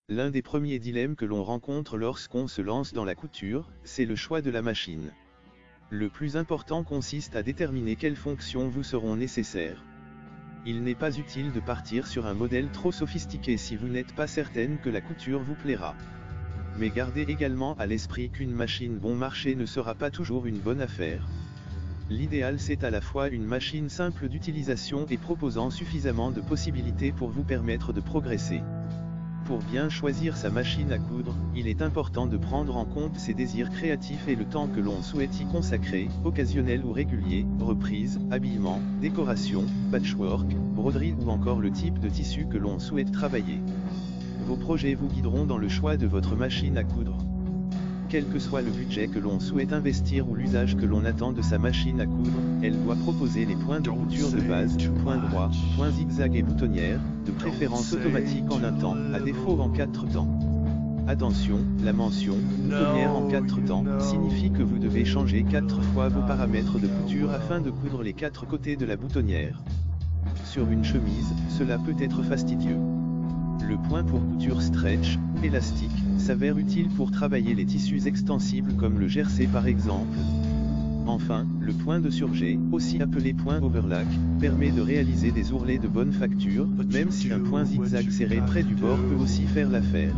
L'un des premiers dilemmes que l'on rencontre lorsqu'on se lance dans la couture, c'est le choix de la machine. Le plus important consiste à déterminer quelles fonctions vous seront nécessaires. Il n'est pas utile de partir sur un modèle trop sophistiqué si vous n'êtes pas certaine que la couture vous plaira. Mais gardez également à l'esprit qu'une machine bon marché ne sera pas toujours une bonne affaire. L'idéal c'est à la fois une machine simple d'utilisation et proposant suffisamment de possibilités pour vous permettre de progresser. Pour bien choisir sa machine à coudre, il est important de prendre en compte ses désirs créatifs et le temps que l'on souhaite y consacrer, occasionnel ou régulier, reprise, habillement, décoration, patchwork, broderie ou encore le type de tissu que l'on souhaite travailler. Vos projets vous guideront dans le choix de votre machine à coudre. Quel que soit le budget que l'on souhaite investir ou l'usage que l'on attend de sa machine à coudre, elle doit proposer les points de couture de base, points droits, points zigzag et boutonnières, de préférence automatique en un temps, à défaut en 4 temps. Attention, la mention « boutonnière en 4 temps » signifie que vous devez changer 4 fois vos paramètres de couture afin de coudre les 4 côtés de la boutonnière. Sur une chemise, cela peut être fastidieux. Le point pour couture stretch, élastique, s'avère utile pour travailler les tissus extensibles comme le jersey par exemple. Enfin, le point de surjet, aussi appelé point overlock, permet de réaliser des ourlets de bonne facture, même si un point zigzag serré près du bord peut aussi faire l'affaire.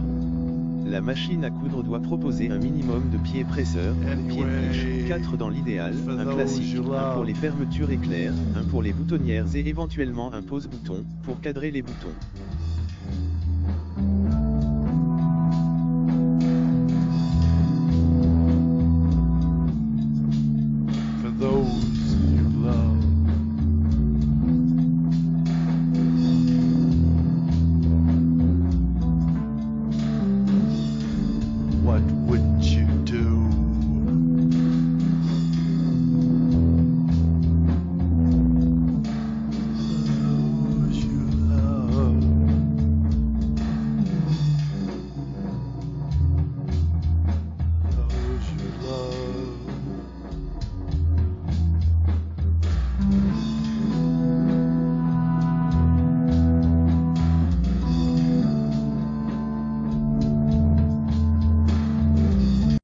La machine à coudre doit proposer un minimum de pieds presseurs, pieds de niche, 4 dans l'idéal, un classique, un pour les fermetures éclairs, un pour les boutonnières et éventuellement un pose-bouton, pour cadrer les boutons.